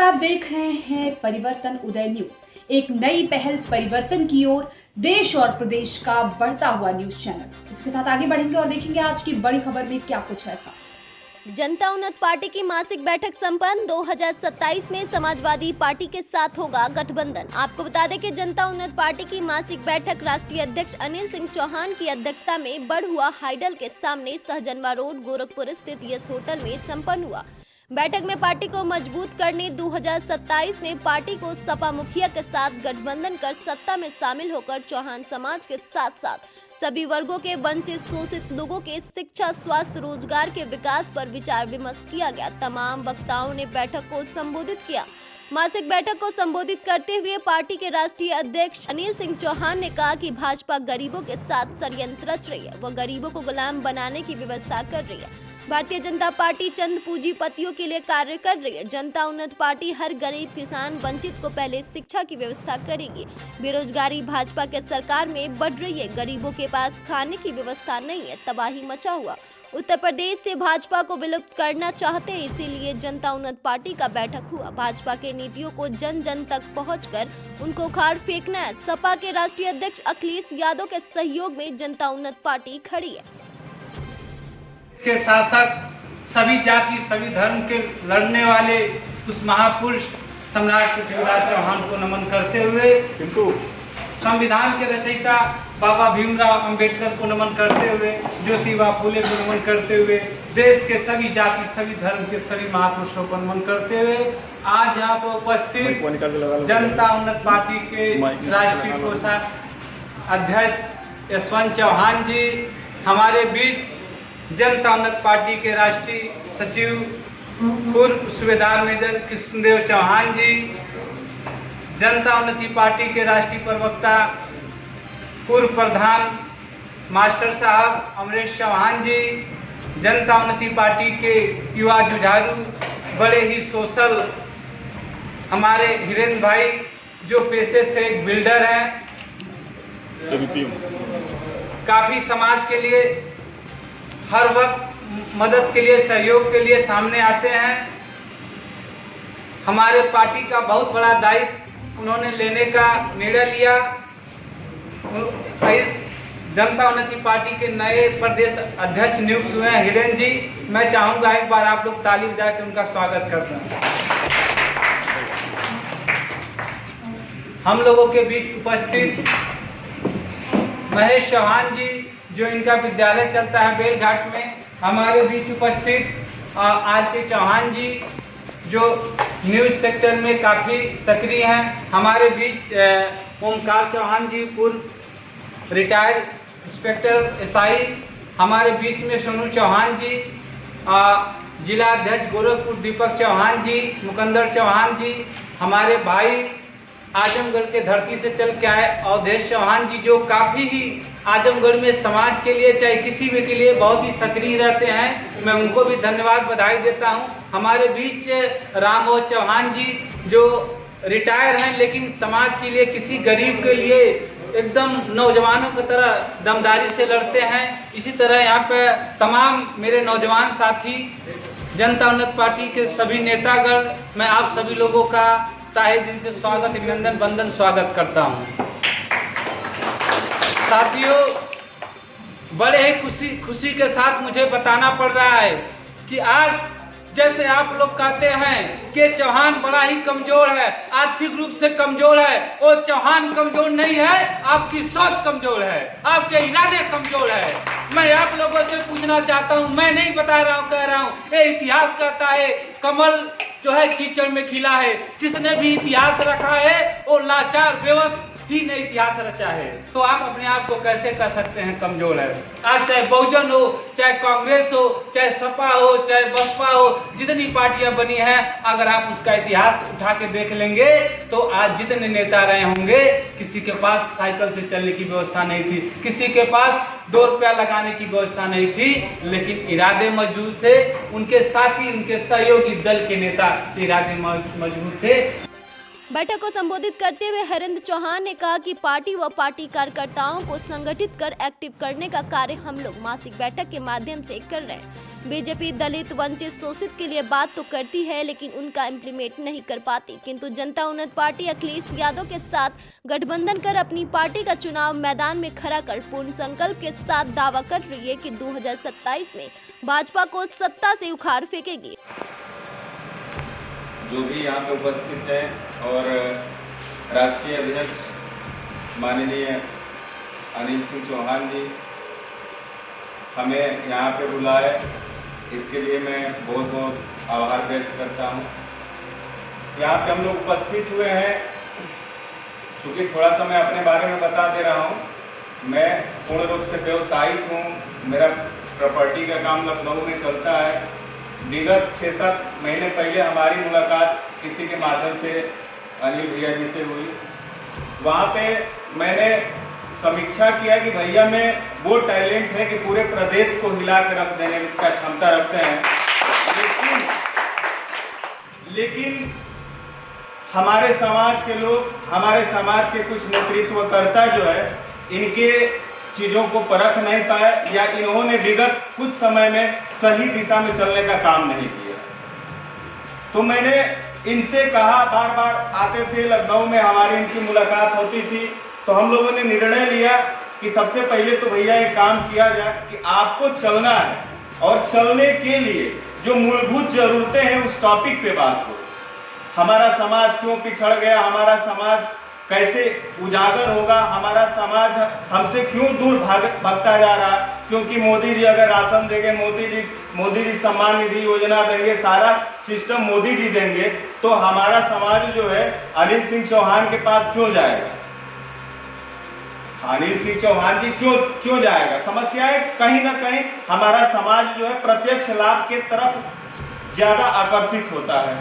आप देख रहे हैं परिवर्तन उदय न्यूज, एक नई पहल परिवर्तन की ओर, देश और प्रदेश का बढ़ता हुआ न्यूज चैनल। इसके साथ आगे बढ़ेंगे और देखेंगे आज की बड़ी खबर में क्या कुछ है खास। जनता उन्नत पार्टी की मासिक बैठक संपन्न। 2027 में समाजवादी पार्टी के साथ होगा गठबंधन। आपको बता दें कि जनता उन्नत पार्टी की मासिक बैठक राष्ट्रीय अध्यक्ष अनिल सिंह चौहान की अध्यक्षता में बड़हुआ हाइडल के सामने सहजनवा रोड गोरखपुर स्थित यस होटल में संपन्न हुआ। बैठक में पार्टी को मजबूत करने 2027 में पार्टी को सपा मुखिया के साथ गठबंधन कर सत्ता में शामिल होकर चौहान समाज के साथ साथ सभी वर्गों के वंचित शोषित लोगों के शिक्षा, स्वास्थ्य, रोजगार के विकास पर विचार विमर्श किया गया। तमाम वक्ताओं ने बैठक को संबोधित किया। मासिक बैठक को संबोधित करते हुए पार्टी के राष्ट्रीय अध्यक्ष अनिल सिंह चौहान ने कहा कि भाजपा गरीबों के साथ षड्यंत्र रच रही है, वह गरीबों को गुलाम बनाने की व्यवस्था कर रही है। भारतीय जनता पार्टी चंद पूंजीपतियों के लिए कार्य कर रही है। जनता उन्नत पार्टी हर गरीब, किसान, वंचित को पहले शिक्षा की व्यवस्था करेगी। बेरोजगारी भाजपा के सरकार में बढ़ रही है, गरीबों के पास खाने की व्यवस्था नहीं है, तबाही मचा हुआ। उत्तर प्रदेश से भाजपा को विलुप्त करना चाहते हैं, इसीलिए जनता उन्नत पार्टी का बैठक हुआ। भाजपा के नीतियों को जन जन तक पहुंचकर उनको उखाड़ फेंकना है। सपा के राष्ट्रीय अध्यक्ष अखिलेश यादव के सहयोग में जनता उन्नत पार्टी खड़ी है। के शासक, सभी जाति, सभी धर्म के लड़ने वाले उस महापुरुष सम्राट पृथ्वीराज चौहान को नमन करते हुए, संविधान के रचयिता बाबा भीमराव अंबेडकर को नमन करते हुए, ज्योतिबा फुले को नमन करते हुए, देश के सभी जाति, सभी धर्म के सभी महापुरुषों को नमन करते हुए आज यहाँ पर उपस्थित जनता उन्नत पार्टी के राष्ट्रीय कोषाध्यक्ष यशवंत चौहान जी, हमारे बीच जनता उन्नत पार्टी के राष्ट्रीय सचिव पूर्व सूबेदार मेजर कृष्णदेव चौहान जी, जनता उन्नति पार्टी के राष्ट्रीय प्रवक्ता पूर्व प्रधान मास्टर साहब अमरेश चौहान जी, जनता उन्नति पार्टी के युवा जुझारू, बड़े ही सोशल हमारे हिरेन भाई जो पेशे से एक बिल्डर हैं, काफ़ी समाज के लिए हर वक्त मदद के लिए, सहयोग के लिए सामने आते हैं। हमारे पार्टी का बहुत बड़ा दायित्व उन्होंने लेने का निर्णय लिया। इस जनता उन्नति पार्टी के नए प्रदेश अध्यक्ष नियुक्त हुए हैं हिरेन जी। मैं चाहूँगा एक बार आप लोग ताली बजा के उनका स्वागत करते हैं। हम लोगों के बीच उपस्थित महेश चौहान जी, जो इनका विद्यालय चलता है बेलघाट में, हमारे बीच उपस्थित आरके चौहान जी, जो न्यूज सेक्टर में काफ़ी सक्रिय हैं, हमारे बीच ओमकार चौहान जी, पूर्व रिटायर्ड इंस्पेक्टर एसआई, हमारे बीच में सोनू चौहान जी, जिला अध्यक्ष गोरखपुर दीपक चौहान जी, मुकंदर चौहान जी, हमारे भाई आजमगढ़ के धरती से चल के आए अवधेश चौहान जी, जो काफ़ी ही आजमगढ़ में समाज के लिए, चाहे किसी भी के लिए बहुत ही सक्रिय रहते हैं। मैं उनको भी धन्यवाद, बधाई देता हूं। हमारे बीच रामोद चौहान जी, जो रिटायर हैं लेकिन समाज के लिए, किसी गरीब के लिए एकदम नौजवानों की तरह दमदारी से लड़ते हैं। इसी तरह यहाँ पे तमाम मेरे नौजवान साथी, जनता उन्नत पार्टी के सभी नेतागण, मैं आप सभी लोगों का तहे दिल से स्वागत, अभिनंदन, वंदन, स्वागत करता हूं। साथियों, बड़े ही खुशी के साथ मुझे बताना पड़ रहा है कि आज जैसे आप लोग कहते हैं कि चौहान बड़ा ही कमजोर है, आर्थिक रूप से कमजोर है, और चौहान कमजोर नहीं है, आपकी सोच कमजोर है, आपके इरादे कमजोर है। मैं आप लोगों से पूछना चाहता हूं, मैं नहीं बता रहा हूं, कह रहा हूं, ये इतिहास कहता है कमल जो है कीचड़ में खिला है। जिसने भी इतिहास रखा है वो लाचार बेवस ही ने इतिहास रचा है। तो आप अपने आप को कैसे कह सकते हैं कमजोर है? आज चाहे बहुजन हो, चाहे कांग्रेस हो, चाहे सपा हो, चाहे बसपा हो, जितनी पार्टियां बनी हैं, अगर आप उसका इतिहास उठा के देख लेंगे तो आज जितने नेता रहे होंगे, किसी के पास साइकिल से चलने की व्यवस्था नहीं थी, किसी के पास 2 रुपया लगाने की व्यवस्था नहीं थी, लेकिन इरादे मजबूत थे। उनके साथी, उनके सहयोगी दल के नेता इरादे मजबूत थे। बैठक को संबोधित करते हुए हरेंद्र चौहान ने कहा कि पार्टी व पार्टी कार्यकर्ताओं को संगठित कर एक्टिव करने का कार्य हम लोग मासिक बैठक के माध्यम से कर रहे हैं। बीजेपी दलित, वंचित, शोषित के लिए बात तो करती है लेकिन उनका इम्प्लीमेंट नहीं कर पाती, किंतु जनता उन्नत पार्टी अखिलेश यादव के साथ गठबंधन कर अपनी पार्टी का चुनाव मैदान में खड़ा कर पूर्ण संकल्प के साथ दावा कर रही है कि 2027 में भाजपा को सत्ता से उखाड़ फेंकेगी। जो भी यहाँ पे उपस्थित है और राष्ट्रीय अध्यक्ष माननीय अनिल सिंह चौहान जी हमें यहाँ पे बुलाए, इसके लिए मैं बहुत बहुत आभार व्यक्त करता हूँ। यहाँ पे हम लोग उपस्थित हुए हैं, चूँकि थोड़ा सा मैं अपने बारे में बता दे रहा हूँ। मैं पूर्ण रूप से व्यवसायिक हूँ, मेरा प्रॉपर्टी का काम लखनऊ में चलता है। विगत 6-7 महीने पहले हमारी मुलाकात किसी के माध्यम से अनिल भैया जी से हुई। वहाँ पे मैंने समीक्षा किया कि भैया में वो टैलेंट है कि पूरे प्रदेश को हिला कर रख देने का क्षमता रखते हैं, लेकिन हमारे समाज के लोग, हमारे समाज के कुछ नेतृत्वकर्ता जो है, इनके चीज़ों को परख नहीं पाए या इन्होंने विगत कुछ समय में सही दिशा में चलने का काम नहीं किया। तो मैंने इनसे कहा, बार बार आते थे लखनऊ में, हमारी इनकी मुलाकात होती थी, तो हम लोगों ने निर्णय लिया कि सबसे पहले तो भैया एक काम किया जाए कि आपको चलना है और चलने के लिए जो मूलभूत जरूरतें हैं उस टॉपिक पे बात हो। हमारा समाज क्यों पिछड़ गया, हमारा समाज कैसे उजागर होगा, हमारा समाज हमसे क्यों दूर भागता जा रहा, क्योंकि मोदी जी अगर राशन देंगे, मोदी जी सम्मान निधि योजना देंगे, सारा सिस्टम मोदी जी देंगे, तो हमारा समाज जो है अनिल सिंह चौहान के पास क्यों जाएगा? अनिल सिंह चौहान जी क्यों जाएगा? समस्या है कहीं ना कहीं हमारा समाज जो है प्रत्यक्ष लाभ के तरफ ज्यादा आकर्षित होता है।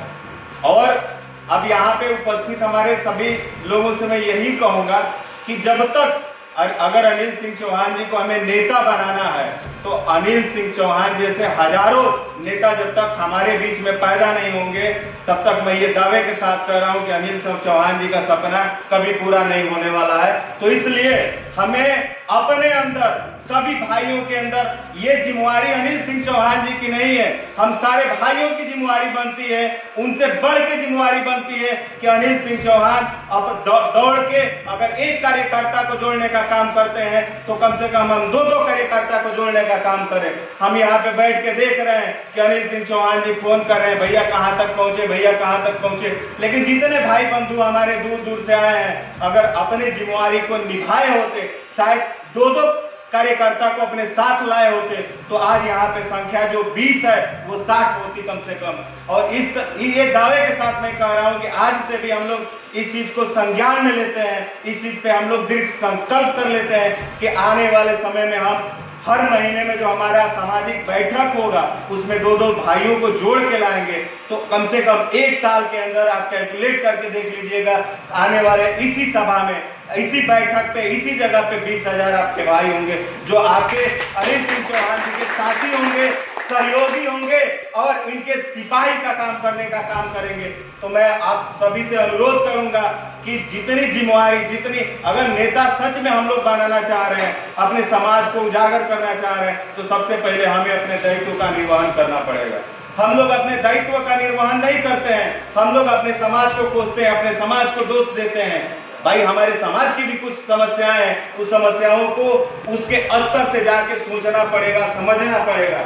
और अब यहाँ पे उपस्थित हमारे सभी लोगों से मैं यही कहूंगा कि जब तक अगर अनिल सिंह चौहान जी को हमें नेता बनाना है, तो अनिल सिंह चौहान जैसे हजारों नेता जब तक हमारे बीच में पैदा नहीं होंगे, तब तक मैं ये दावे के साथ कह रहा हूं कि अनिल सिंह चौहान जी का सपना कभी पूरा नहीं होने वाला है। तो इसलिए हमें अपने अंदर, सभी भाइयों के अंदर ये जिम्मेवारी अनिल सिंह चौहान जी की नहीं है, हम सारे भाइयों की जिम्मेवारी बनती है, उनसे बढ़ के जिम्मेवारी बनती है कि अनिल सिंह चौहान अब दौड़ के अगर एक कार्यकर्ता को जोड़ने का काम करते हैं तो कम से कम हम 2-2 कार्यकर्ता को जोड़ने का काम करें। हम यहाँ पे बैठ के देख रहे हैं कि अनिल सिंह चौहान जी फोन कर रहे हैं, भैया कहाँ तक पहुंचे, भैया कहाँ तक पहुंचे, लेकिन जितने भाई बंधु हमारे दूर दूर से आए हैं, अगर अपनी जिम्मेवारी को निभाए होते, शायद 2-2 कार्यकर्ता को अपने साथ लाए होते, तो आज यहाँ पे संख्या जो 20 है वो 60 होती कम से कम। और ये दावे के साथ मैं कह रहा हूँ कि आज से भी हम लोग इस चीज को संज्ञान में लेते हैं, इस चीज पे हम लोग दृढ़ संकल्प कर लेते हैं कि आने वाले समय में हम हर महीने में जो हमारा सामाजिक बैठक होगा उसमें 2-2 भाइयों को जोड़ के लाएंगे, तो कम से कम 1 साल के अंदर आप कैलकुलेट करके देख लीजिएगा, आने वाले इसी सभा में, इसी बैठक पे, इसी जगह पे 20,000 आपके भाई होंगे जो आपके अनिल सिंह चौहान जी के साथी होंगे, सहयोगी होंगे और इनके सिपाही का काम करने का काम करेंगे। तो मैं आप सभी से अनुरोध करूंगा कि जितनी जिम्मेवारी, जितनी अगर नेता सच में हम लोग बनाना चाह रहे हैं, अपने समाज को उजागर करना चाह रहे हैं, तो सबसे पहले हमें अपने दायित्व का निर्वहन करना पड़ेगा। हम लोग अपने दायित्व का निर्वहन नहीं करते हैं, हम लोग अपने समाज को कोसते हैं, अपने समाज को दोष देते हैं। भाई हमारे समाज की भी कुछ समस्याएं हैं, उस समस्याओं को उसके स्तर से जाके सोचना पड़ेगा, समझना पड़ेगा,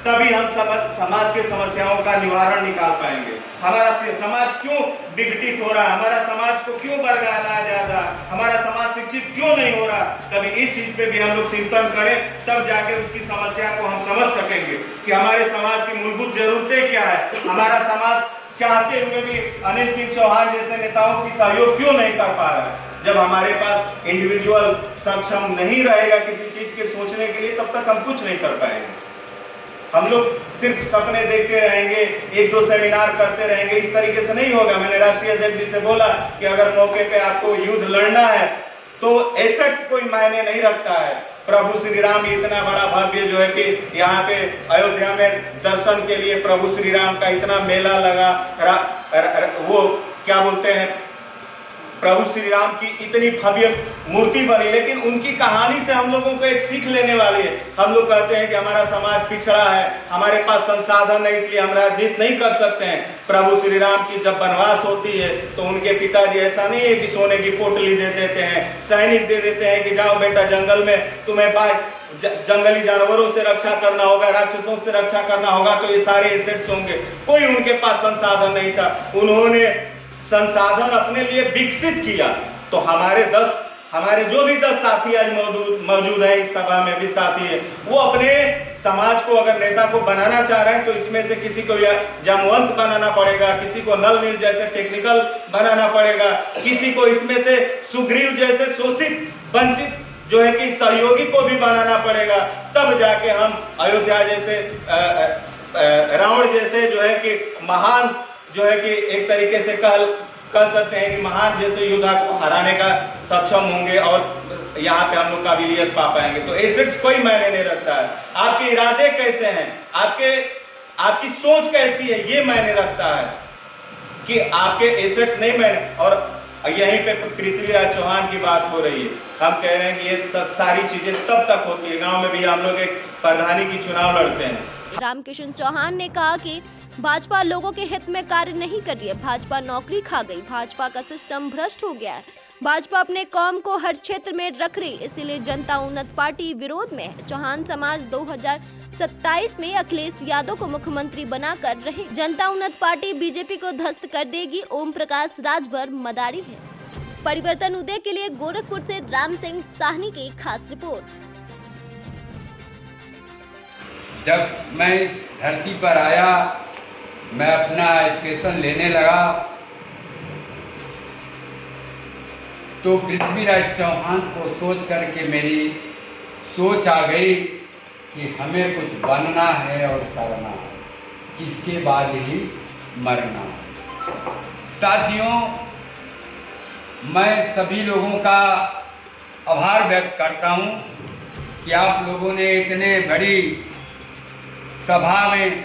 तभी हम समाज के समस्याओं का निवारण निकाल पाएंगे। हमारा समाज क्यों विघटित हो रहा है, हमारा समाज को क्यों बरगलाया जा रहा है, हमारा समाज शिक्षित क्यों नहीं हो रहा, कभी इस चीज पे भी हम लोग चिंतन करें, तब जाके उसकी समस्या को हम समझ सकेंगे कि हमारे समाज की मूलभूत जरूरतें क्या है। हमारा समाज चाहते हुए भी अनिल सिंह चौहान जैसे नेताओं की सहयोग क्यों नहीं कर पा रहा है। जब हमारे पास इंडिविजुअल सक्षम नहीं रहेगा किसी चीज के सोचने के लिए, तब तक हम कुछ नहीं कर पाएंगे। हम लोग सिर्फ सपने देखते रहेंगे, 1-2 सेमिनार करते रहेंगे, इस तरीके से नहीं होगा। मैंने राष्ट्रीय अध्यक्ष जी से बोला कि अगर मौके पे आपको युद्ध लड़ना है तो ऐसा कोई मायने नहीं रखता है। प्रभु श्री राम इतना बड़ा भव्य जो है कि यहाँ पे अयोध्या में दर्शन के लिए प्रभु श्री राम का इतना मेला लगा, वो क्या बोलते हैं, प्रभु श्री राम की इतनी भव्य मूर्ति बनी, लेकिन उनकी कहानी से हम लोगों को एक सीख लेने वाली है। हम लोग कहते हैं कि हमारा समाज पिछड़ा है, हमारे पास संसाधन नहीं, इसलिए हम राजनीति नहीं कर सकते हैं। प्रभु श्री राम की जब वनवास होती है तो उनके पिताजी ऐसा नहीं है कि सोने की पोटली दे देते हैं, सैनिक दे देते हैं कि जाओ बेटा जंगल में, तुम्हें जंगली जानवरों से रक्षा करना होगा, राक्षसों से रक्षा करना होगा, तो ये सारे एसेट्स होंगे। कोई उनके पास संसाधन नहीं था, उन्होंने संसाधन अपने लिए विकसित किया। तो हमारे जो भी 10 साथी आज मौजूद है, इस सभा में भी साथी है, वो अपने समाज को अगर नेता को बनाना चाह रहे हैं तो इसमें से किसी को जामवंत बनाना पड़ेगा, किसी को नल नील जैसे टेक्निकल बनाना पड़ेगा, किसी को इसमें से सुग्रीव जैसे शोषित वंचित जो है कि सहयोगी को भी बनाना पड़ेगा। तब जाके हम अयोध्या जैसे रावण जैसे जो है कि महान जो है कि एक तरीके से कह सकते हैं कि महान जैसे योद्धा को हराने का सक्षम होंगे और यहाँ पे हम लोग काबिलियत पा पाएंगे। तो एसेट्स कोई मायने नहीं रखता है, आपके इरादे कैसे हैं, आपकी सोच कैसी है, ये मायने रखता है कि आपके एसेट्स नहीं मायने। और यहीं पे पृथ्वीराज चौहान की बात हो रही है, हम कह रहे हैं कि ये सब सारी चीजें तब तक होती है। गाँव में भी हम लोग एक प्रधानी की चुनाव लड़ते हैं। रामकिशन चौहान ने कहा कि भाजपा लोगों के हित में कार्य नहीं कर रही है, भाजपा नौकरी खा गई, भाजपा का सिस्टम भ्रष्ट हो गया है, भाजपा अपने कौम को हर क्षेत्र में रख रही, इसीलिए जनता उन्नत पार्टी विरोध में है। चौहान समाज 2027 में अखिलेश यादव को मुख्यमंत्री बनाकर रहे। जनता उन्नत पार्टी बीजेपी को ध्वस्त कर देगी। ओम प्रकाश राजभर मदारी है। परिवर्तन उदय के लिए गोरखपुर से राम सिंह साहनी की खास रिपोर्ट। जब मैं इस धरती पर आया, मैं अपना एजुकेशन लेने लगा तो पृथ्वीराज चौहान को सोच करके मेरी सोच आ गई कि हमें कुछ बनना है और करना है, इसके बाद ही मरना। साथियों, मैं सभी लोगों का आभार व्यक्त करता हूं कि आप लोगों ने इतने बड़ी सभा में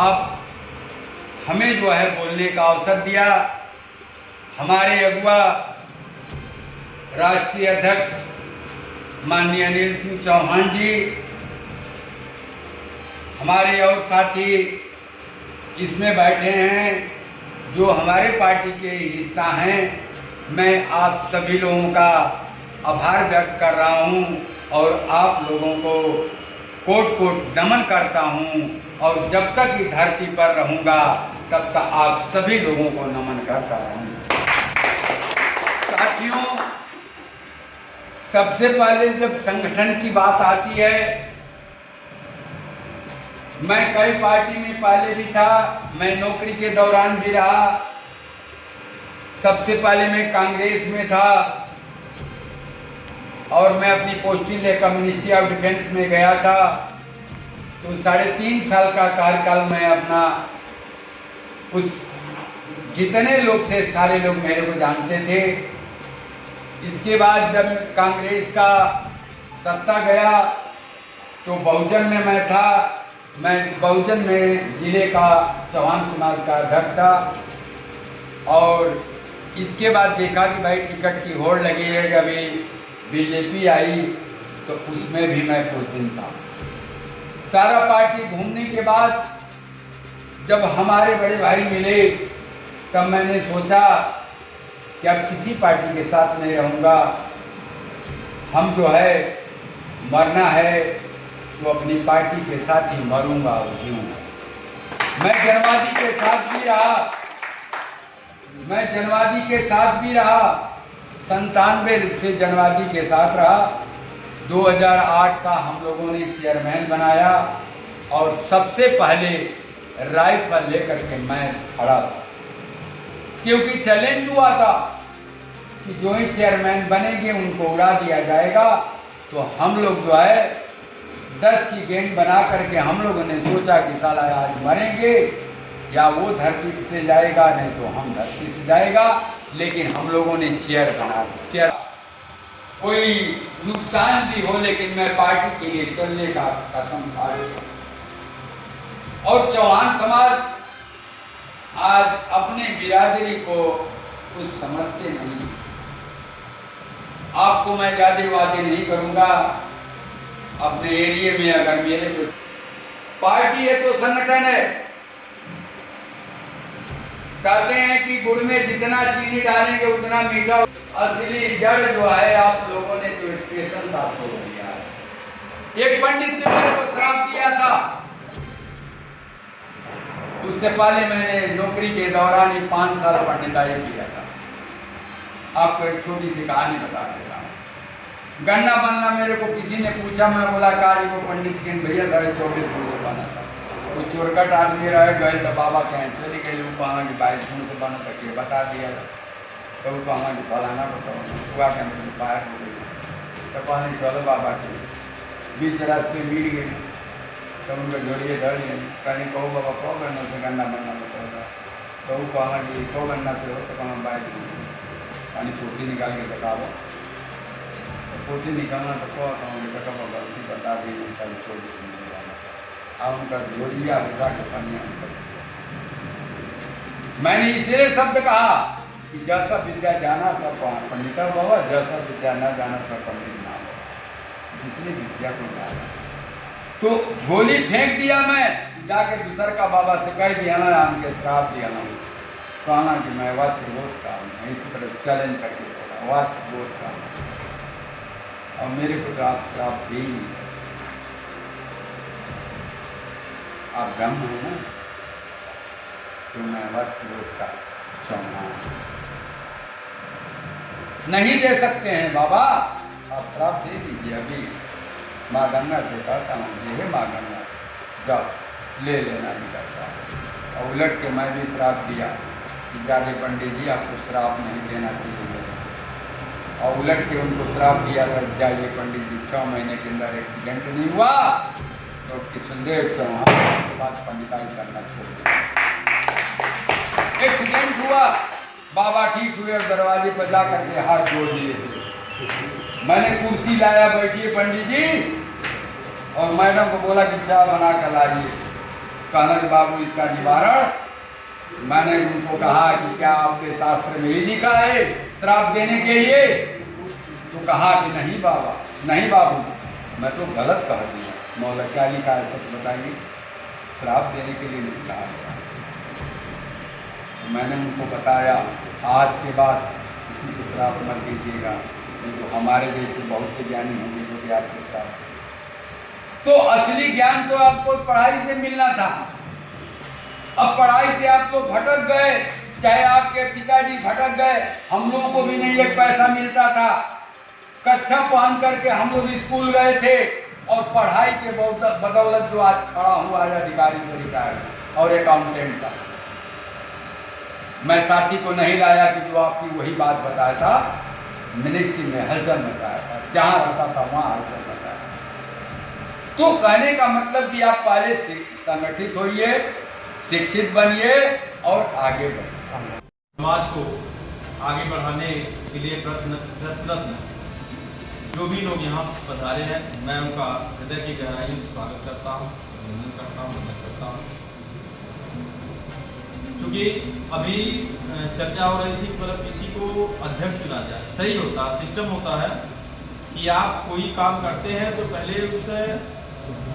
आप हमें जो है बोलने का अवसर दिया। हमारे अगुआ राष्ट्रीय अध्यक्ष माननीय अनिल सिंह चौहान जी, हमारे और साथी इसमें बैठे हैं जो हमारे पार्टी के हिस्सा हैं, मैं आप सभी लोगों का आभार व्यक्त कर रहा हूं और आप लोगों को कोट कोट नमन करता हूं। और जब तक इस धरती पर रहूंगा तब तक आप सभी लोगों को नमन करता रहूंगा। साथियों, सबसे पहले जब संगठन की बात आती है, मैं कई पार्टी में पहले भी था, मैं नौकरी के दौरान भी रहा। सबसे पहले मैं कांग्रेस में था और मैं अपनी पोस्टिंग लेकर मिनिस्ट्री ऑफ डिफेंस में गया था। तो 3.5 साल का कार्यकाल मैं अपना उस जितने लोग थे सारे लोग मेरे को जानते थे। इसके बाद जब कांग्रेस का सत्ता गया तो बहुजन में मैं था। मैं बहुजन में जिले का चौहान समाज का अध्यक्ष था और इसके बाद देखा कि भाई टिकट की होड़ लगी है। जब बीजेपी आई तो उसमें भी मैं कुछ दिन था। सारा पार्टी घूमने के बाद जब हमारे बड़े भाई मिले तब मैंने सोचा कि अब किसी पार्टी के साथ नहीं रहूँगा, हम जो है मरना है तो अपनी पार्टी के साथ ही मरूंगा और जीऊँगा। मैं जनवादी के साथ भी रहा, 97 से जनवादी के साथ रहा। 2008 का हम लोगों ने चेयरमैन बनाया और सबसे पहले राइफल लेकर के मैं खड़ा था, क्योंकि चैलेंज हुआ था कि जो ही चेयरमैन बनेंगे उनको उड़ा दिया जाएगा। तो हम लोग जो है 10 की गेंद बना करके हम लोगों ने सोचा कि साला आज मरेंगे, या वो धरती से जाएगा नहीं तो हम धरती से जाएगा, लेकिन हम लोगों ने चेयर बना दिया। कोई नुकसान भी हो लेकिन मैं पार्टी के लिए चलने का कसम खा लिया। और चौहान समाज आज अपने बिरादरी को कुछ समझते नहीं। आपको मैं ज़्यादा वादे नहीं करूँगा। अपने एरिया में अगर मेरे को पार्टी है तो संगठन है। कहते हैं कि गुड़ में जितना चीनी डालेंगे उतना मीठा। असली जड़ जो है आप लोगों ने जो स्टेशन साफ हो दिया है। एक पंडित ने मेरे को श्राप दिया था। उससे पहले मैंने नौकरी के दौरान ही 5 साल पंडिताई किया था। आपको एक छोटी सी कहानी बता देता हूँ। गन्ना बनना मेरे को किसी ने पूछा, मैं बोला कारी को पंडित के भैया 24.5 मुझे बना था। वो चोरकट आदमी रह गए तो बाबा कहें चली गई। वो कहा कि 22 जून से बना तक ये बता दिया था। तो वो कहा कि फलाना बताओ हुआ क्या, मुझे बाहर हो गई। तो कहने चलो बाबा के बीच रास्ते मिल गई। तो उनको जोड़िए धर लिए। कहीं कहो बाबा कौ गन्ना से गन्ना बनना बताओगा। तो वो कहा कि कौ गन्ना से हो। तो कहा 22 जून। पानी पोती निकाल के बताओ। तो पोती निकालना तो कहूँगी बेटा गलती बता दी। कल 24 जून से जाना अब उनका जोड़िया बुझा के पानी। मैंने इसलिए शब्द कहा कि जैसा विद्या जाना सब पंडित बाबा, जैसा विद्या न जाना सब पंडित ना हो। जिसने विद्या को जाना तो झोली फेंक दिया। मैं जाके दूसर का बाबा से कह दिया ना, आम के श्राप दिया ना। कहना कि मैं वाच्य बोध का हूँ। इसी तरह चैलेंज करके बोला वाच्य बोध का हूँ। और मेरे को तो आप श्राप दे ही नहीं सकते। आप ब्रह्म है ना, तो मैं वाच्य बोध का चौहान नहीं दे सकते हैं बाबा। आप श्राप दे दीजिए। अभी माँ गंगा से कहता हूँ ये है माँ गंगा, जाओ ले लेना ही करता है। और उलट के मैं भी श्राप दिया कि जाके पंडित जी आपको श्राप नहीं देना चाहिए। और उलट के उनको श्राप दिया था जाइए पंडित जी 6 महीने के अंदर एक्सीडेंट नहीं हुआ तो कृष्णदेव चौहान के बाद पंडिताई करना छोड़ दिया। एक्सीडेंट हुआ, बाबा ठीक हुए और दरवाजे पर जा करके हाथ जोड़ लिए थे। मैंने कुर्सी लाया, बैठिए पंडित जी, और मैडम को बोला कि चाय बना कर लाइए। कहना कि बाबू इसका निवारण। मैंने उनको कहा कि क्या आपके शास्त्र में ही लिखा है श्राप देने के लिए? तो कहा कि नहीं बाबा, नहीं बाबू, मैं तो गलत कह दिया। मौला क्या लिखा है सच बताइए? श्राप देने के लिए लिखा है। मैंने उनको बताया आज के बाद किसी को श्राप मत दीजिएगा, तो हमारे जैसे बहुत से ज्ञानी होंगे जो कि आपके श्राप। तो असली ज्ञान तो आपको पढ़ाई से मिलना था। अब पढ़ाई से आप तो भटक गए, चाहे आपके पिताजी भटक गए। हम लोगों को भी नहीं एक पैसा मिलता था। कच्छा पहन करके हम लोग स्कूल गए थे और पढ़ाई के बदौलत जो आज खड़ा हुआ है अधिकारी से रिटायर्ड और अकाउंटेंट था। मैं साथी को नहीं लाया कि जो आपकी वही बात बताया था, मिनिस्ट्री में हलचल मचाया था, जहाँ रहता था वहाँ हलचल मचाया था। तो कहने का मतलब कि आप पहले संगठित होइए, शिक्षित बनिए और आगे बढ़िए। समाज को आगे बढ़ाने के लिए प्रयत्न जो भी लोग यहाँ पधारे हैं, मैं उनका हृदय की गहराई से स्वागत करता हूँ, अभिनंदन करता हूँ, वंदन करता हूँ। क्योंकि अभी चर्चा हो रही थी मतलब किसी को अध्यक्ष चुना जाए। सही होता है, सिस्टम होता है कि आप कोई काम करते हैं तो पहले उससे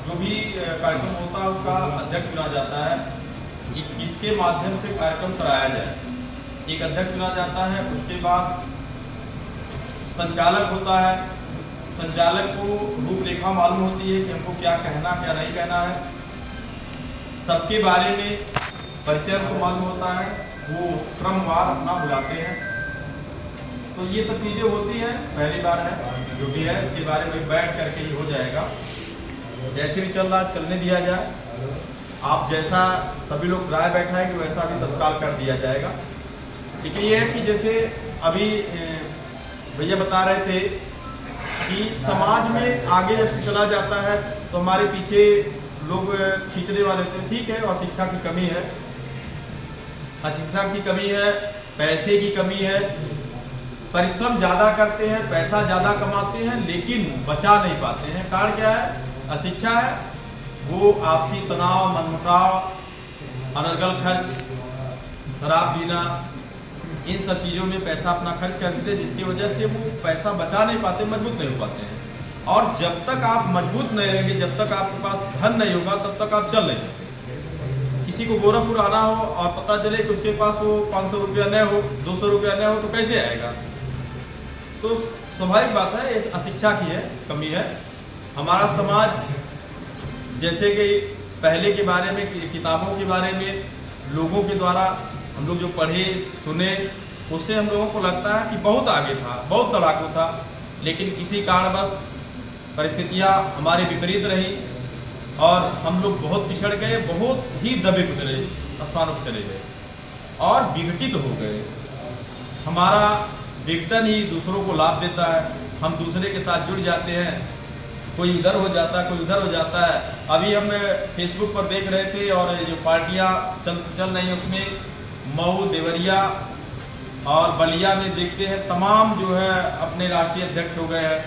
जो भी कार्यक्रम होता है उसका अध्यक्ष चुना जाता है कि किसके माध्यम से कार्यक्रम कराया जाए। एक अध्यक्ष चुना जाता है, उसके बाद संचालक होता है। संचालक को रूपरेखा मालूम होती है कि हमको क्या कहना क्या नहीं कहना है। सबके बारे में परिचय को मालूम होता है, वो क्रमवार अपना बुलाते हैं। तो ये सब चीज़ें होती हैं। पहली बार है जो भी है इसके बारे में बैठ करके ही हो जाएगा। जैसे भी चल रहा चलने दिया जाए। आप जैसा सभी लोग राय बैठाएंगे वैसा भी तत्काल कर दिया जाएगा। लेकिन ये है कि जैसे अभी भैया बता रहे थे कि समाज में आगे जब से चला जाता है तो हमारे पीछे लोग खींचने वाले थे। ठीक है, अशिक्षा की कमी है, अशिक्षा की कमी है, पैसे की कमी है। परिश्रम ज़्यादा करते हैं, पैसा ज़्यादा कमाते हैं, लेकिन बचा नहीं पाते हैं। कारण क्या है? अशिक्षा है। वो आपसी तनाव, मनमुटाव, अनर्गल खर्च, शराब पीना, इन सब चीज़ों में पैसा अपना खर्च कर देते, जिसकी वजह से वो पैसा बचा नहीं पाते, मजबूत नहीं हो पाते हैं। और जब तक आप मजबूत नहीं रहेंगे, जब तक आपके पास धन नहीं होगा, तब तक आप चल नहीं सकते। किसी को गोरखपुर आना हो और पता चले कि उसके पास वो 500 रुपया न हो, 200 रुपया न हो, तो कैसे आएगा? तो स्वाभाविक बात है, ये अशिक्षा की है, कमी है। हमारा समाज जैसे कि पहले के बारे में, किताबों के बारे में लोगों के द्वारा हम लोग जो पढ़े सुने, उससे हम लोगों को लगता है कि बहुत आगे था, बहुत लड़ाकू था। लेकिन किसी कारणवश परिस्थितियाँ हमारे विपरीत रही और हम लोग बहुत पिछड़ गए, बहुत ही दबे कुचले स्थानों पर चले गए और विघटित हो गए। हमारा विघटन ही दूसरों को लाभ देता है, हम दूसरे के साथ जुड़ जाते हैं, कोई इधर हो जाता है, कोई उधर हो जाता है। अभी हम फेसबुक पर देख रहे थे और जो पार्टियां चल रही हैं उसमें मऊ, देवरिया और बलिया में देखते हैं तमाम जो है अपने राष्ट्रीय अध्यक्ष हो गए हैं,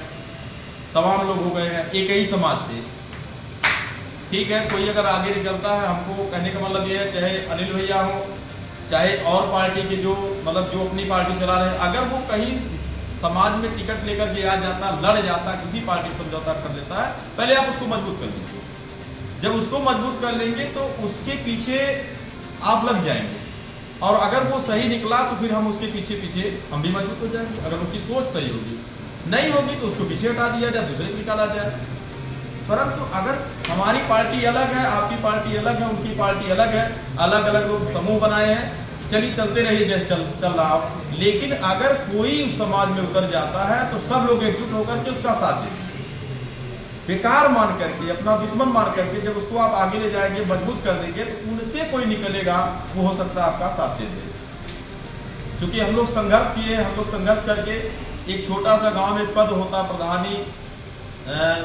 तमाम लोग हो गए हैं एक ही समाज से। ठीक है, कोई अगर आगे निकलता है, हमको कहने का मतलब ये है, चाहे अनिल भैया हो, चाहे और पार्टी के जो मतलब जो अपनी पार्टी चला रहे हैं, अगर वो कहीं समाज में टिकट लेकर के आ जाता, लड़ जाता, किसी पार्टी से समझौता कर लेता है, पहले आप उसको मजबूत कर लीजिए। जब उसको मजबूत कर लेंगे तो उसके पीछे आप लग जाएंगे और अगर वो सही निकला तो फिर हम उसके पीछे पीछे हम भी मजबूत हो जाएंगे। अगर उसकी सोच सही होगी, नहीं होगी तो उसको पीछे हटा दिया जाए, दूसरे निकाला जाए। परंतु अगर हमारी पार्टी अलग है, आपकी पार्टी अलग है, उनकी पार्टी अलग है, अलग अलग लोग समूह बनाए हैं, चलिए चलते रहिए जैसे चल रहा हो। लेकिन अगर कोई उस समाज में उतर जाता है तो सब लोग एकजुट होकर के उसका साथ देंगे। बेकार मान करके, अपना दुश्मन मान करके जब उसको आप आगे ले जाएंगे, मजबूत कर देंगे, तो उनसे कोई निकलेगा, वो हो सकता है आपका साथ दे दे। क्योंकि हम लोग संघर्ष किए, हम लोग संघर्ष करके एक छोटा सा गांव में पद होता, प्रधानी,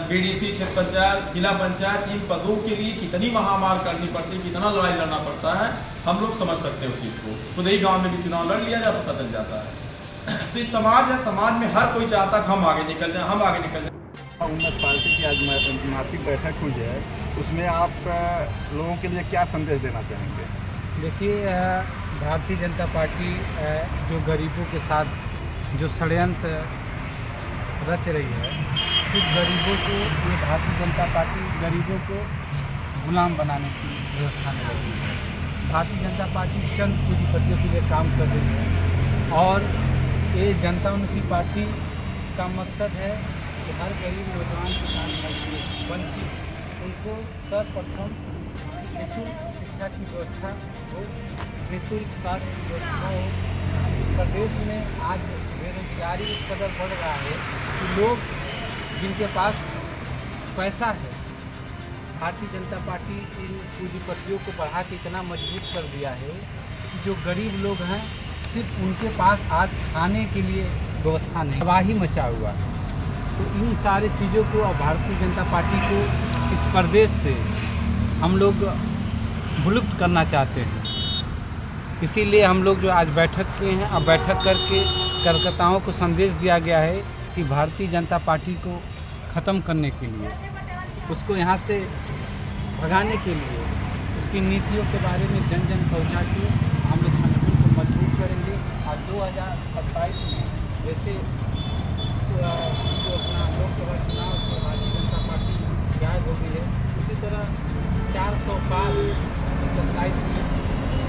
बीडीसी, क्षेत्र पंचायत, जिला पंचायत, इन पदों के लिए कितनी महामार करनी पड़ती, कितना लड़ाई लड़ना पड़ता है, हम लोग समझ सकते हैं उस चीज़ को। खुद ही गांव में भी चुनाव लड़ लिया जाए, पता चल जाता है। तो इस समाज है, समाज में हर कोई चाहता है हम आगे निकल जाए, हम आगे निकल जाए। उन्नत पार्टी की आज मासिक बैठक हुई है, उसमें आप लोगों के लिए क्या संदेश देना चाहेंगे? देखिए, भारतीय जनता पार्टी जो गरीबों के साथ जो षड्यंत्र रच रही है, सिर्फ गरीबों को, ये भारतीय जनता पार्टी गरीबों को गुलाम बनाने की व्यवस्था में लगी है। भारतीय जनता पार्टी चंद पूंजीपतियों के लिए काम कर रही है और ये जनता उन्नति पार्टी का मकसद है कि हर गरीब नौजवान किसान वंचित उनको सर्वप्रथम निःशुल्क शिक्षा की व्यवस्था हो, निःशुल्क स्वास्थ्य की व्यवस्था हो। प्रदेश में आज बेरोजगारी इस कदर बढ़ रहा है कि लोग जिनके पास पैसा है, भारतीय जनता पार्टी इन पूंजीपतियों को बढ़ा के इतना मजबूत कर दिया है कि जो गरीब लोग हैं सिर्फ उनके पास आज खाने के लिए व्यवस्था नहीं, तबाही मचा हुआ है। तो इन सारे चीज़ों को और भारतीय जनता पार्टी को इस प्रदेश से हम लोग विलुप्त करना चाहते हैं। इसीलिए हम लोग जो आज बैठक किए हैं और बैठक करके कार्यकर्ताओं को संदेश दिया गया है कि भारतीय जनता पार्टी को ख़त्म करने के लिए, उसको यहाँ से भगाने के लिए, उसकी नीतियों के बारे में जन जन पहुँचा के हम लोग संगठन को मजबूत करेंगे। और 2027 में जैसे जो अपना लोकसभा चुनाव से भारतीय जनता पार्टी गायब हो गई है, उसी तरह 400 पार 27 में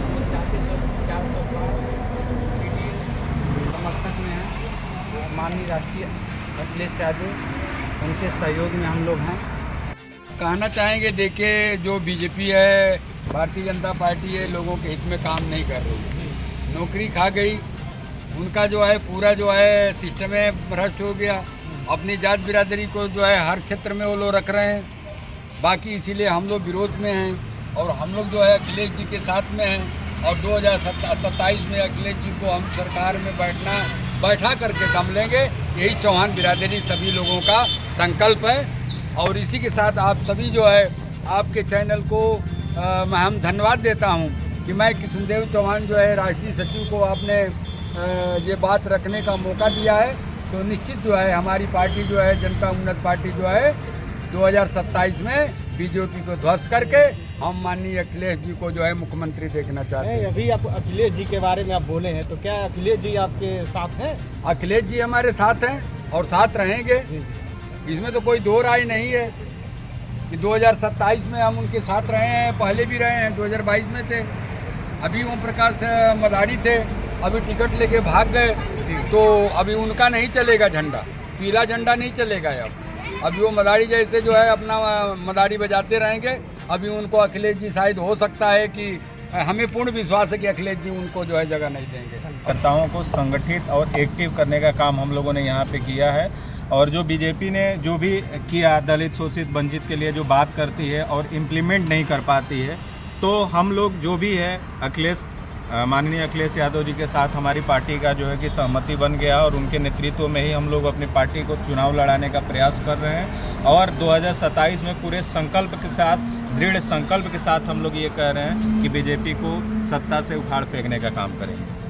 हम चाहते हैं 400 पार समर्थक में हैं माननीय राष्ट्रीय अखिलेश यादव, उनके सहयोग में हम लोग हैं। कहना चाहेंगे, देखिए जो बीजेपी है, भारतीय जनता पार्टी है, लोगों के हित में काम नहीं कर रही है, नौकरी खा गई, उनका जो है पूरा जो है सिस्टम है भ्रष्ट हो गया। अपनी जात बिरादरी को जो है हर क्षेत्र में वो लोग रख रहे हैं। बाकी इसीलिए हम लोग विरोध में हैं और हम लोग जो है अखिलेश जी के साथ में हैं और 2027 में अखिलेश जी को हम सरकार में बैठा करके दम लेंगे। यही चौहान बिरादरी सभी लोगों का संकल्प है। और इसी के साथ आप सभी जो है आपके चैनल को मैं हम धन्यवाद देता हूं कि मैं कृष्णदेव चौहान जो है राष्ट्रीय सचिव को आपने ये बात रखने का मौका दिया है। तो निश्चित जो है हमारी पार्टी जो है जनता उन्नत पार्टी जो है 2027 में बीजेपी को ध्वस्त करके हम माननीय अखिलेश जी को जो है मुख्यमंत्री देखना चाहते नहीं, हैं। अभी आप अखिलेश जी के बारे में आप बोले हैं, तो क्या अखिलेश जी आपके साथ हैं? अखिलेश जी हमारे साथ हैं और साथ रहेंगे, जी जी। इसमें तो कोई दो राय नहीं है कि 2027 में हम उनके साथ रहे हैं, पहले भी रहे हैं, 2022 में थे, अभी ओम प्रकाश मदारी थे, अभी टिकट लेके भाग गए, तो अभी उनका नहीं चलेगा झंडा, पीला झंडा नहीं चलेगा अब। अभी वो मदारी जैसे जो है अपना मदारी बजाते रहेंगे। अभी उनको अखिलेश जी शायद हो सकता है कि हमें पूर्ण विश्वास है कि अखिलेश जी उनको जो है जगह नहीं देंगे। कार्यकर्ताओं को संगठित और एक्टिव करने का काम हम लोगों ने यहाँ पे किया है, और जो बीजेपी ने जो भी किया दलित शोषित वंचित के लिए जो बात करती है और इम्प्लीमेंट नहीं कर पाती है, तो हम लोग जो भी है माननीय अखिलेश यादव जी के साथ हमारी पार्टी का जो है कि सहमति बन गया, और उनके नेतृत्व में ही हम लोग अपनी पार्टी को चुनाव लड़ाने का प्रयास कर रहे हैं। और 2027 में पूरे संकल्प के साथ, दृढ़ संकल्प के साथ हम लोग ये कह रहे हैं कि बीजेपी को सत्ता से उखाड़ फेंकने का काम करेंगे।